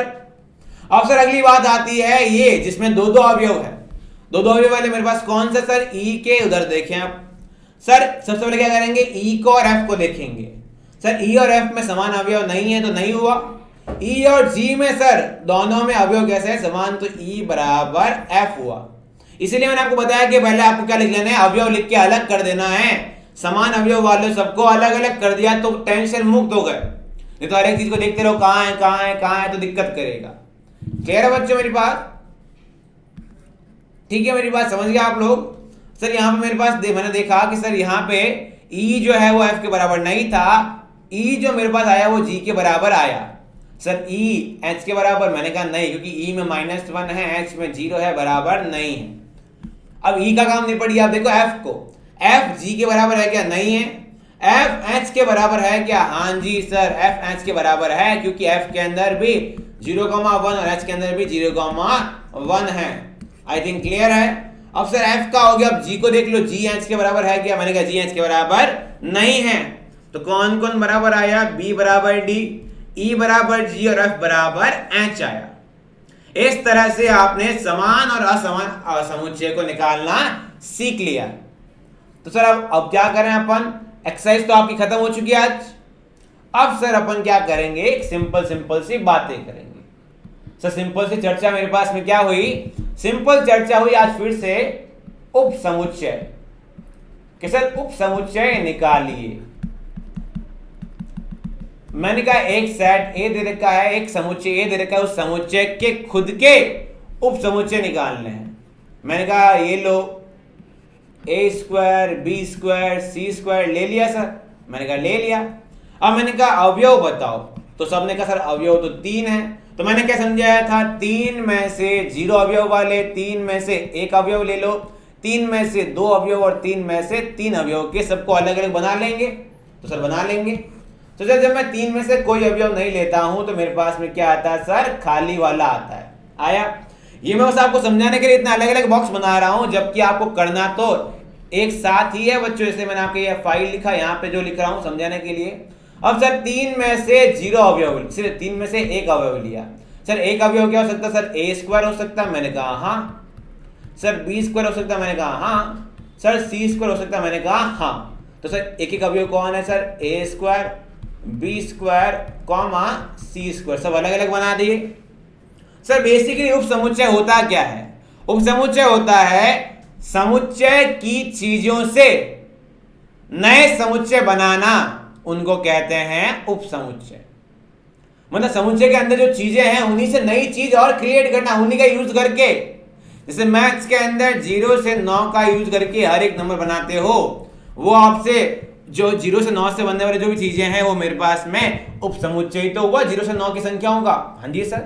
अब सर अगली बात आती है ये जिसमें 2 2 अवयव है। 2 2 अवयव वाले मेरे पास कौन सा सर, ई के उधर देखें आप। सर सबसे पहले क्या करेंगे, ई को और एफ को देखेंगे। सर ई और एफ में समान अवयव नहीं है, तो नहीं हुआ। ई और जी में सर दोनों में अवयव कैसे है, समान, तो ई बराबर एफ हुआ। इसीलिए मैंने आपको बताया कि पहले आपको क्या लिख लेना है, अवयव लिख के अलग कर देना है। समान अवयव वाले सबको अलग अलग कर दिया तो टेंशन मुक्त हो गए, नहीं तो हर एक चीज को देखते रहो कहां है कहां है कहां है, तो दिक्कत करेगा। क्लियर है बच्चों मेरी बात? ठीक है, मेरी बात समझ गए आप लोग? सर यहाँ पे मेरे पास मैंने देखा कि सर यहाँ पे ई जो है वो एफ के बराबर नहीं था, ई जो मेरे पास आया वो जी के बराबर आया। सर ई एच के बराबर, मैंने कहा नहीं, क्योंकि ई में -1 है, एच में 0 है, बराबर नहीं है। अब ई का काम निपट गया। आप देखो एफ को, एफ जी के बराबर है क्या, नहीं है। एफ एच के बराबर है क्या, हाँ जी सर एफ एच के बराबर है, क्योंकि एफ के अंदर भी 0,1 और एच के अंदर भी 0,1 है। आई थिंक क्लियर है। अब सर एफ का हो गया, अब जी को देख लो, जी एच के बराबर है क्या, मैंने कहा जी एच के बराबर नहीं है। तो कौन कौन बराबर आया, बी बराबर डी, ई बराबर जी और एफ बराबर एच आया। इस तरह से आपने समान और असमान समुच्चय को निकालना सीख लिया। तो सर अब क्या करें अपन, एक्सरसाइज तो आपकी खत्म हो चुकी है आज। अब सर अपन क्या करेंगे, एक सिंपल सी बातें करेंगे। सर सिंपल सी चर्चा मेरे पास में क्या हुई, सिंपल चर्चा हुई आज फिर से उप समुच्चय कि सर उप समुच्चय निकालिए। मैंने कहा एक सेट ए दे रखा है, एक समुच्चय ए दे रखा है, उस समुच्चय के खुद के उप समुच्चय निकालने हैं। मैंने कहा ये लो ए स्क्वायर बी स्क्वायर सी स्क्वायर ले लिया सर, मैंने कहा ले लिया। अब मैंने कहा अवयव बताओ, तो सबने कहा सर अवयव तो 3 है। तो मैंने क्या समझाया था, 3 में से 0 अवयव वाले, 3 में से 1 अवयव ले लो, 3 में से 2 अवयव और 3 में से 3 अवयव के सबको अलग अलग बना लेंगे। तो सर बना लेंगे। तो सर जब मैं 3 में से कोई अवयव नहीं लेता हूं तो मेरे पास में क्या आता है सर, खाली वाला आता है। आया, ये मैं बस आपको समझाने के लिए इतना अलग अलग बॉक्स बना रहा हूं, जबकि आपको करना तो एक साथ ही है बच्चों। इसलिए मैंने आपके ये फाइल लिखा, यहाँ पे जो लिख रहा हूं समझाने के लिए। अब सर 3 में से 0 अवयव, सिर्फ 3 में से 1 अवयव लिया। सर 1 अवयव क्या हो सकता है, सर ए स्क्वायर हो सकता है, मैंने कहा हाँ। सर बी स्क्वायर हो सकता है, मैंने कहा हाँ। सर सी स्क्वायर हो सकता है, मैंने कहा हाँ। तो सर एक अवयव कौन है सर, ए square B square comma C square, सब अलग अलग बना दिए। सर बेसिकली उप समुच्चय होता क्या है, उप समुच्चय होता है समुच्चय की चीजों से नए समुच्चय बनाना, उनको कहते हैं उप समुच्चय। मतलब समुच्चय के अंदर जो चीजें हैं उन्हीं से नई चीज और क्रिएट करना, उन्हीं का यूज करके। जैसे मैथ्स के अंदर 0 से 9 का यूज करके हर एक नंबर बनाते हो, वो आपसे जो 0 से 9 से बनने वाले जो भी चीजें हैं वो मेरे पास में उप समुच्चय तो हुआ 0 से 9 की संख्याओं का। हाँ जी सर।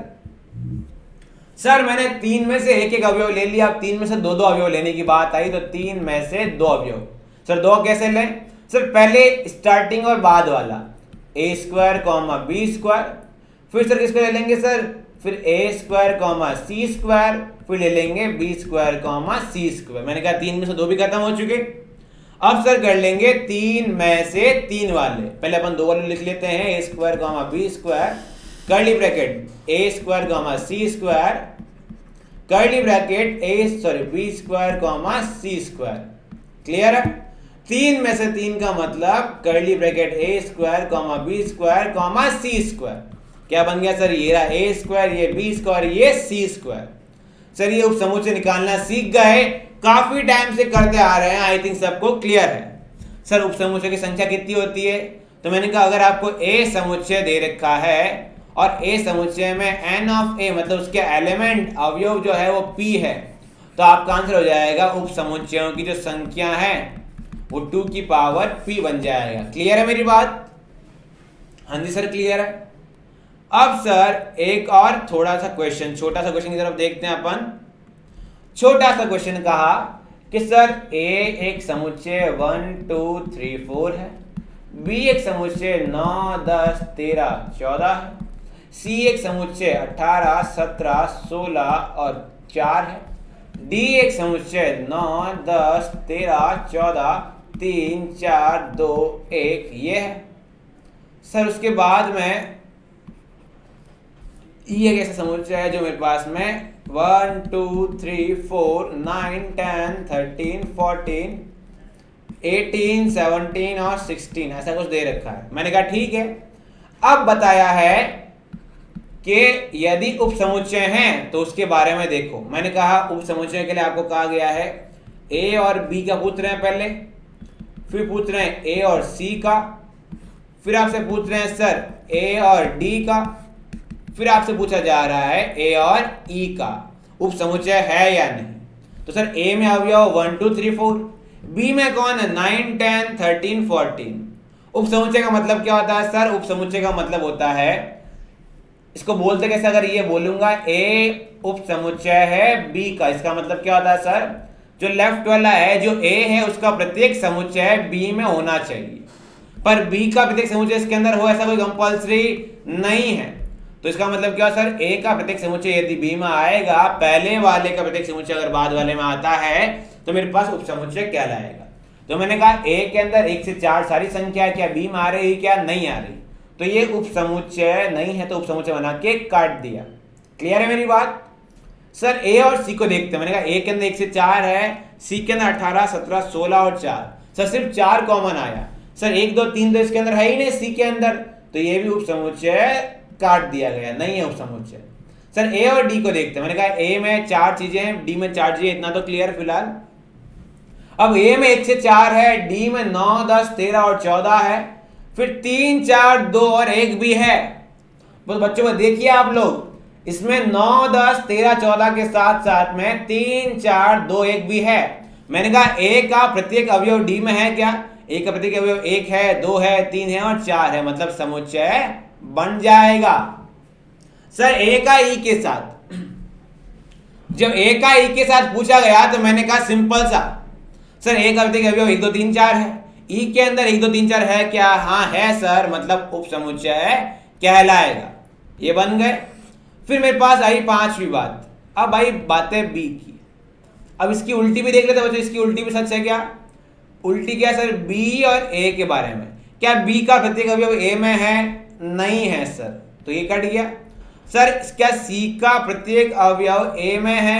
सर मैंने 3 में से 1 अवयव ले लिया, अब 3 में से 2 अवयव लेने की बात आई, तो 3 में से 2 अवयव। सर 2 कैसे लें, सर पहले स्टार्टिंग और बाद वाला ए स्क्वायर कॉमा बी स्क्वायर, फिर सर किसको ले लेंगे सर, फिर ए स्क्वायर कॉमा सी स्क्वायर, फिर ले लेंगे B square comma C square. मैंने कहा 3 में से 2 भी खत्म हो चुके। अब सर कर लेंगे 3 में से 3 वाले, पहले अपन 2 वाले लिख लेते हैं, A square comma B square curly bracket A square comma C square curly bracket B square comma C square. Clear है? 3 में से 3 का मतलब curly bracket A square comma B square comma C square. क्या बन गया सर? ये रहा ए स्क्वायर, ये बी स्क्वायर, ये सी स्क्वायर। सर ये उपसमुच्चय निकालना सीख गए, काफी टाइम से करते आ रहे हैं, आई थिंक सबको क्लियर है। सर उपसमुच्चय की संख्या कितनी होती है? तो मैंने कहा अगर आपको ए समुच्चय दे रखा है और ए समुच्चय में n ऑफ ए मतलब उसके एलिमेंट अवयव जो है वो p है, तो आपका आंसर हो जाएगा उपसमुच्चयों की जो संख्या है वो 2 की पावर p बन जाएगा। क्लियर है मेरी बात? हाँ जी सर क्लियर है। अब सर एक और थोड़ा सा क्वेश्चन, छोटा सा क्वेश्चन की तरफ देखते हैं अपन। छोटा सा क्वेश्चन कहा कि सर a एक समुच्चय 1 2 3 4 है, b एक समुच्चय 9 10 13 14 है, c एक समुच्चय 18 17 16 और 4 है, d एक समुच्चय 9 10 13 14 3 4 2 1 ये है। सर उसके बाद में ये एक ऐसा समुच्चय है जो मेरे पास में 1 2 3 4 9 10 13 14 18 17 और 16 ऐसा कुछ दे रखा है। मैंने कहा ठीक है। अब बताया है कि यदि उपसमुच्चय हैं तो उसके बारे में देखो। मैंने कहा उपसमुच्चय के लिए आपको कहा गया है ए और बी का पूछ रहे हैं पहले, फिर पूछ रहे हैं ए और सी का, फिर आपसे पूछ रहे हैं सर ए और डी का, फिर आपसे पूछा जा रहा है ए और ई का उपसमुच्चय है या नहीं। तो सर ए में अवयव 1 2 3 4, बी में कौन है 9 10 13 14। उपसमुच्चय का मतलब क्या होता है सर? उपसमुच्चय का मतलब होता है, इसको बोलते कैसे? अगर ये बोलूंगा ए उपसमुच्चय है बी का, इसका मतलब क्या होता है सर? जो लेफ्ट वाला है जो ए है उसका प्रत्येक समुच्चय बी में होना चाहिए, पर बी का प्रत्येक समुच्चय इसके अंदर हो ऐसा कोई कंपल्सरी नहीं है। तो इसका मतलब क्या सर? ए का प्रत्येक समुच्चय यदि बी में आएगा, पहले वाले का प्रत्येक समुच्चय अगर बाद वाले में आता है तो मेरे पास उपसमुच्चय कहलाएगा। तो मैंने कहा ए के अंदर 1 से 4 सारी संख्या है, क्या बी में आ रही क्या नहीं आ रही, तो ये उपसमुच्चय नहीं है, तो उपसमुच्चय बना के काट दिया। क्लियर है मेरी बात? सर ए और सी को देखते हैं। मैंने कहा ए के अंदर 1 से 4 है, सी के अंदर 18 17 16 और 4। सर सिर्फ 4 कॉमन आया। सर 1 2 3 तो इसके अंदर है ही नहीं सी के अंदर, तो ये भी उपसमुच्चय काट दिया गया, नहीं है उपसमुच्चय। सर ए और डी को देखते हैं। मैंने कहा ए में 4 चीजें हैं, डी में 4 चीजें, इतना तो क्लियर फिलहाल। अब ए में 1 से 4 है, डी में 9 10 13 और 14 है, फिर 3 4 2 और 1 भी है। बस बच्चों को देखिए आप लोग, इसमें 9 10 13 14 के साथ साथ में 3 4 2 1 भी है। मैंने कहा ए का प्रत्येक अवयव डी में है क्या? ए का प्रत्येक अवयव 1 है 2 है 3 है और 4 है, मतलब समुच्चय बन जाएगा। सर ए का ई के साथ, जब ए का ई के साथ पूछा गया तो मैंने कहा सिंपल सा, सर ए का प्रत्येक अवयव 1 2 3 4 है, ई के अंदर 1 2 3 4 है क्या? हाँ है सर, मतलब उपसमुच्चय कहलाएगा। ये बन गए। फिर मेरे पास आई 5वीं बात। अब आई बातें बी की। अब इसकी उल्टी भी देख लेते बच्चों, इसकी उल्टी भी सच है क्या? उल्टी क्या सर? बी और ए के बारे में। क्या बी का प्रत्येक अवयव ए में है? नहीं है सर, तो ये कट गया। सर क्या सी का प्रत्येक अवयव ए में है?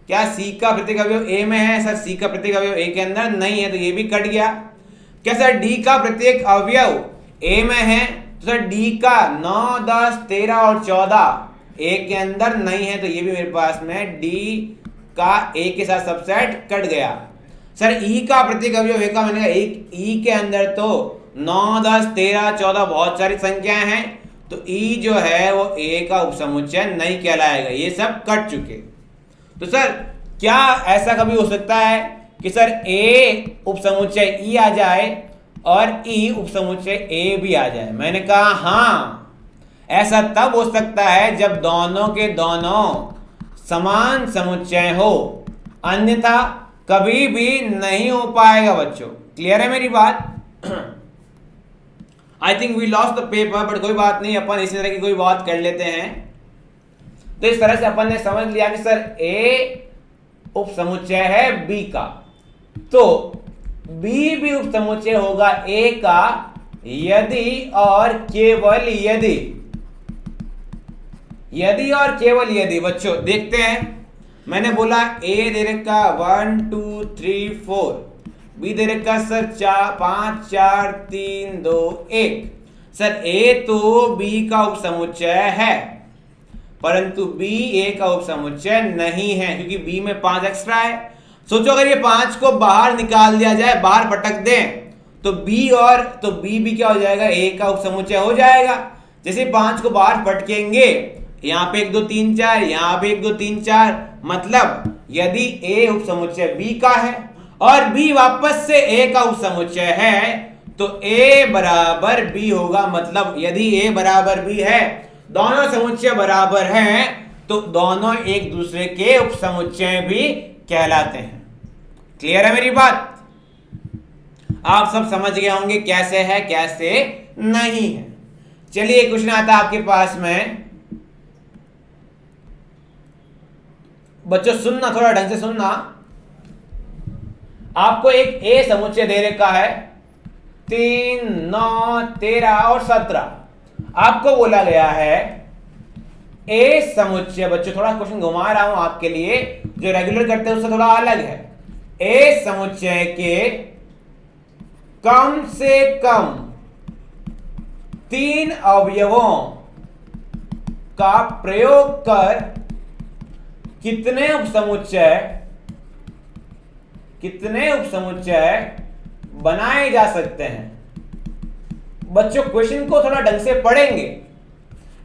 क्या सी का प्रत्येक अवयव ए में है? सर सी का प्रत्येक अवयव ए के अंदर नहीं है, तो ये भी कट गया। क्या सर डी का प्रत्येक अवयव ए में है? तो सर डी का 9 10 13 और 14 ए के अंदर नहीं है, तो ये भी मेरे पास में डी का ए के साथ सबसेट कट गया। सर ई का प्रत्येक अवयव ए का, मैंने कहा एक ई के अंदर तो 9 10 13 14 बहुत सारी संख्याएं हैं, तो ई जो है वो ए का उपसमुच्चय नहीं कहलाएगा। ये सब कट चुके। तो सर क्या ऐसा कभी हो सकता है कि सर ए उपसमुच्चय ई आ जाए और ई उपसमुच्चय ए भी आ जाए? मैंने कहा हाँ, ऐसा तब हो सकता है जब दोनों के दोनों समान समुच्चय हो, अन्यथा कभी भी नहीं हो पाएगा बच्चों। क्लियर है मेरी बात? I think we lost the paper, but कोई बात नहीं, अपन इसी तरह की कोई बात कर लेते हैं। तो इस तरह से अपन ने समझ लिया कि सर ए उपसमुच्चय है बी का, तो बी भी उपसमुच्चय होगा ए का यदि और केवल यदि यदि और केवल यदि बच्चों देखते हैं, मैंने बोला ए दे रखा 1 2 3 4, बी दे रखा सर 5 4 3 2 1। सर ए तो बी का उपसमुच्चय है, परंतु बी ए का उपसमुच्चय नहीं है, क्योंकि बी में 5 एक्स्ट्रा है। सोचो अगर ये 5 को बाहर निकाल दिया जाए, बाहर पटक दें, तो बी भी क्या हो जाएगा, ए का उपसमुच्चय हो जाएगा। जैसे 5 को बाहर पटकेंगे, यहाँ पे 1 2 3 4, यहाँ पे 1 2 3 4, मतलब यदि ए उपसमुच्चय बी का है और बी वापस से ए का उपसमुच्चय है, तो ए बराबर बी होगा। मतलब यदि ए बराबर बी है, दोनों समुच्चय बराबर हैं, तो दोनों एक दूसरे के उपसमुच्चय भी कहलाते हैं। क्लियर है मेरी बात? आप सब समझ गए होंगे कैसे है कैसे नहीं है। चलिए क्वेश्चन आता है आपके पास में। बच्चों सुनना, थोड़ा ढंग से सुनना। आपको एक ए समुच्चय दे रखा है 3 9 13 और 17। आपको बोला गया है ए समुच्चय, बच्चों थोड़ा क्वेश्चन घुमा रहा हूं आपके लिए, जो रेगुलर करते हैं उससे थोड़ा अलग है। ए समुच्चय के कम से कम 3 अवयवों का प्रयोग कर कितने उपसमुच्चय बनाए जा सकते हैं। बच्चों क्वेश्चन को थोड़ा ढंग से पढ़ेंगे,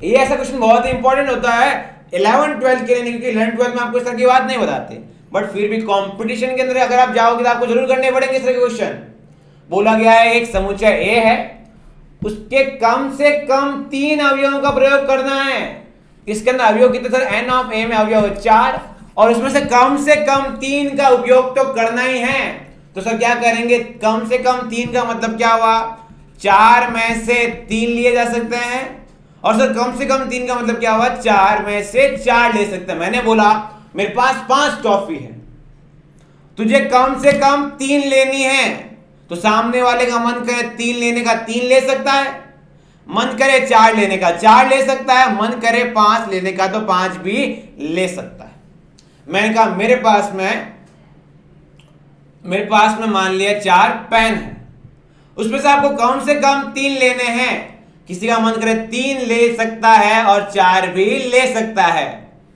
ये ऐसा क्वेश्चन बहुत ही इंपॉर्टेंट होता है 11 12 के लिए, क्योंकि 11 12 में आपको इस तरह की बात नहीं बताते, बट फिर भी कंपटीशन के अंदर अगर आप जाओगे तो आपको जरूर करने पड़ेंगे इस तरह के क्वेश्चन। बोला गया है एक समुच्चय ए है, उसके कम से कम 3 अवयवों का प्रयोग करना है। इसके अंदर अवयव कितने सर, एन ऑफ ए में अवयव 4, और उसमें से कम 3 का उपयोग तो करना ही है। तो सर क्या करेंगे, कम से कम 3 का मतलब क्या हुआ, 4 में से 3 लिए जा सकते हैं, और सर कम से कम 3 का मतलब क्या हुआ, 4 में से 4 ले सकते हैं। मैंने बोला मेरे पास 5 टॉफी है, तुझे कम से कम 3 लेनी है, तो सामने वाले का मन करे 3 लेने का 3 ले सकता है, मन करे 4 लेने का 4 ले सकता है, मन करे 5 लेने का तो 5 भी ले सकता है। मैंने कहा मेरे पास में मान लिया 4 पेन है, उसमें से आपको कम से कम 3 लेने हैं। किसी का मन करे 3 ले सकता है और 4 भी ले सकता है।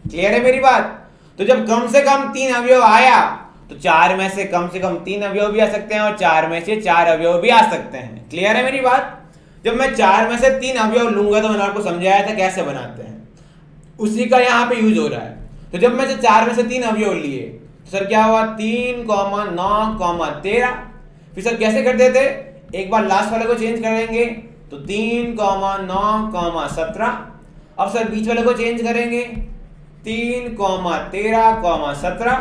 क्लियर है मेरी बात? तो जब कम से कम 3 अवयव आया, तो 4 में से कम 3 अवयव भी आ सकते हैं और 4 में से 4 अवयव भी आ सकते हैं। क्लियर है मेरी बात? जब मैं 4 में से 3 अवयव लूंगा, तो मैंने आपको समझाया था कैसे बनाते हैं, उसी का यहां पे यूज हो रहा है। तो जब मैं 4 में से 3 अवयव लिए, तो सर क्या हुआ, 3, 9, 13। फिर सर कैसे करते थे, एक बार लास्ट वाले को चेंज करेंगे, तो 3, 9, 17। अब सर बीच वाले को चेंज करेंगे, 3, 13, 17।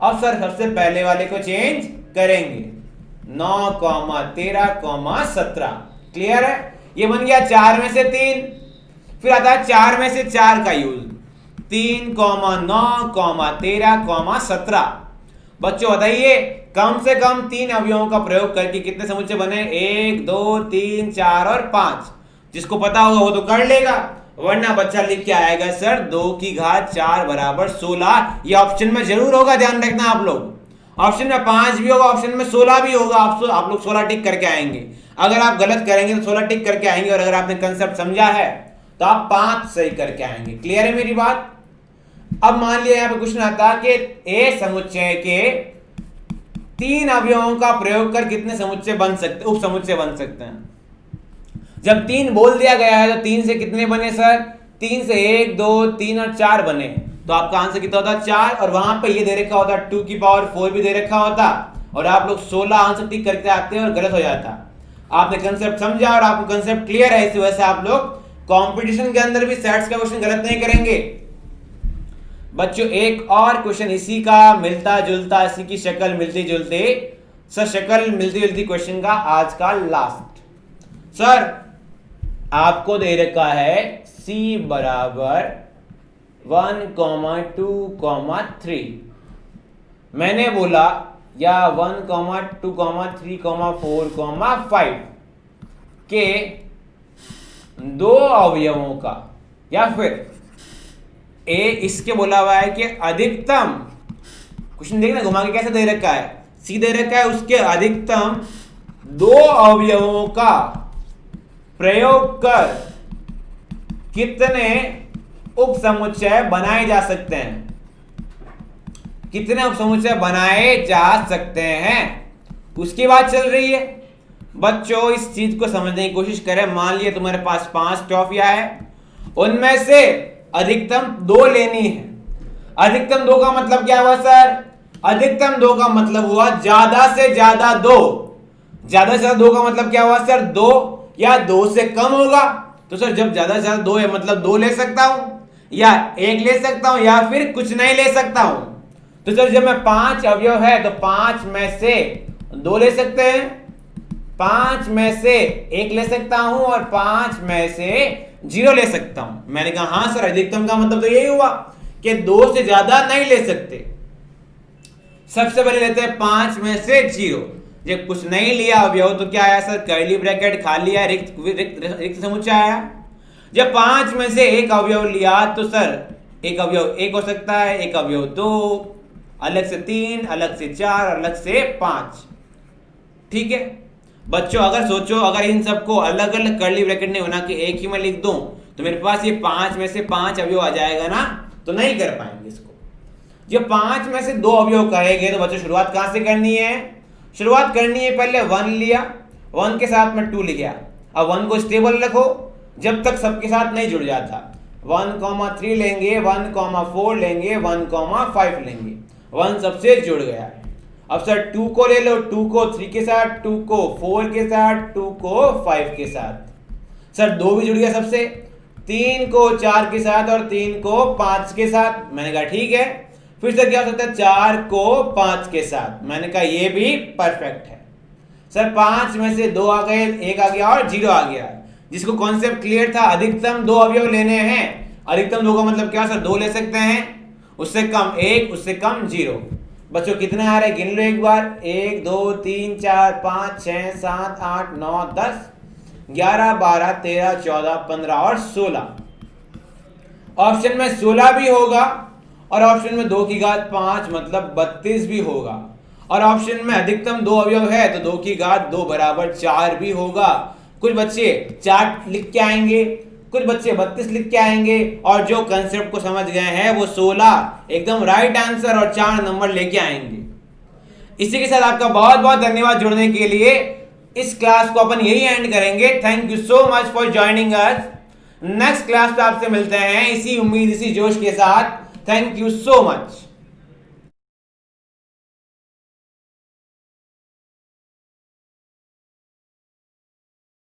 अब सर सबसे पहले वाले को चेंज करेंगे, 9, 13, 17। क्लियर है? ये बन गया 4 में से 3। फिर आता है 4 में से 4 का यूज, 3, 9, 13, 17। बच्चों बताइए कम से कम 3 अवयवों का प्रयोग करके कितने समुच्चय बने, 1 2 3 4 और 5। जिसको पता होगा वो तो कर लेगा, वरना बच्चा लिख के आएगा सर 2 की घात 4 बराबर 16। ये ऑप्शन में जरूर होगा, ध्यान रखना आप लोग। ऑप्शन में 5 भी होगा, ऑप्शन में 16 भी होगा। आप लोग 16 टिक करके आएंगे। अगर आप गलत करेंगे तो 16 टिक करके आएंगे, और अगर आपने कंसेप्ट समझा है तो आप 5 सही करके आएंगे। क्लियर है मेरी बात? अब मान लिया यहाँ पे क्वेश्चन आता है कि ए समुच्चय के 3 अवयवों का प्रयोग कर कितने समुच्चय बन सकते, उप समुच्चय बन सकते हैं। जब 3 बोल दिया गया है, तो 3 से कितने बने सर, 3 से 1 2 3 और 4 बने, तो आपका आंसर कितना होता, 4। और वहां पे ये दे रखा होता 2 की पावर 4 भी दे रखा होता, और आप लोग 16 आंसर टिक करके आते हैं और गलत हो जाता। आपने कंसेप्ट समझा और आपको कंसेप्ट क्लियर है, इस वजह से आप लोग कंपटीशन के अंदर भी सेट्स का क्वेश्चन गलत नहीं करेंगे। बच्चों एक और क्वेश्चन इसी का मिलता जुलता, इसी की शक्ल मिलती जुलती, सर शक्ल मिलती जुलती क्वेश्चन का आज का लास्ट। सर आपको दे रखा है C बराबर 1, 2, 3। मैंने बोला या 1, 2, 3, 4, 5 के 2 अवयवों का या फिर ए इसके बोला हुआ है कि अधिकतम, क्वेश्चन देखना घुमा के कैसे दे रखा है, सी दे रखा है उसके अधिकतम 2 अवयवों का प्रयोग कर कितने उपसमुच्चय बनाए जा सकते हैं, कितने उपसमुच्चय बनाए जा सकते हैं, उसकी बात चल रही है। बच्चों इस चीज को समझने की कोशिश करें। मान लिया तुम्हारे पास 5 टॉफियां है, उनमें से अधिकतम 2 लेनी है। अधिकतम 2 का मतलब क्या हुआ सर? अधिकतम 2 का मतलब हुआ ज्यादा से ज्यादा 2। ज्यादा से ज्यादा 2 का मतलब क्या हुआ सर? 2 या 2 से कम होगा। तो सर जब ज्यादा से ज्यादा 2 है मतलब 2 ले सकता हूं, या 1 ले सकता हूं, या फिर कुछ नहीं ले सकता हूं। तो सर जब मैं 5 अवयव है तो 5 में से 2 ले सकते हैं, 5 में से 1 ले सकता हूं, और 5 में से 0 ले सकता हूं। मैंने कहा हां सर, अधिकतम का मतलब तो यही हुआ कि 2 से ज्यादा नहीं ले सकते। सबसे पहले लेते हैं 5 में से 0। जब कुछ नहीं लिया अवयव तो क्या आया सर? कर्ली ब्रैकेट खाली है, रिक्त समुच्चय आया। जब 5 में से 1 अवयव लिया तो सर एक अवयव 1 हो सकता है, एक अवयव 2, अलग से 3, अलग से 4, अलग से 5। ठीक है बच्चों, अगर सोचो अगर इन सबको अलग अलग कर्ली ब्रैकेट नहीं होना कि एक ही में लिख दूं तो मेरे पास ये 5 में से 5 अवयव आ जाएगा ना, तो नहीं कर पाएंगे इसको। जब 5 में से 2 अवयव कहेंगे तो बच्चों शुरुआत कहां से करनी है? शुरुआत करनी है पहले 1 लिया, 1 के साथ में 2 लिखा। अब 1 को स्टेबल रखो जब तक सबके साथ नहीं जुड़ जाता। 1,3 लेंगे, 1,4 लेंगे, 1,5 लेंगे, 1 सबसे जुड़ गया। अब सर 2 को ले लो, 2 को 3 के साथ, 2 को 4 के साथ, 2 को 5 के साथ। सर 2 भी जुड़ गया सबसे, 3 को 4 के साथ और 3 को 5 के साथ। मैंने कहा ठीक है। फिर सर क्या हो सकता है? 4 को 5 के साथ। मैंने कहा ये भी परफेक्ट है। सर 5 में से 2 आ गए, 1 आ गया और 0 आ गया। जिसको कॉन्सेप्ट क्लियर था, अधिकतम 2 अवयव लेने हैं। अधिकतम 2 का मतलब क्या सर? 2 ले सकते हैं, उससे कम 1, उससे कम 0। बच्चों कितने आ रहे गिन लो एक बार। 1 2 3 4 5 6 7 8 9 10 11 12 13 14 15 और 16। ऑप्शन में 16 भी होगा और ऑप्शन में 2 की घात 5 मतलब 32 भी होगा। और ऑप्शन में अधिकतम 2 अवयव है तो 2 की घात 2 बराबर 4 भी होगा। कुछ बच्चे 4 लिख के आएंगे, कुछ बच्चे 32 लिख के आएंगे, और जो कंसेप्ट को समझ गए हैं वो 16 एकदम राइट आंसर और 4 नंबर लेके आएंगे। इसी के साथ आपका बहुत बहुत धन्यवाद जुड़ने के लिए। इस क्लास को अपन यही एंड करेंगे। Thank you so much for joining us. Next class पे आपसे मिलते हैं इसी उम्मीद, इसी जोश के साथ। Thank you so much.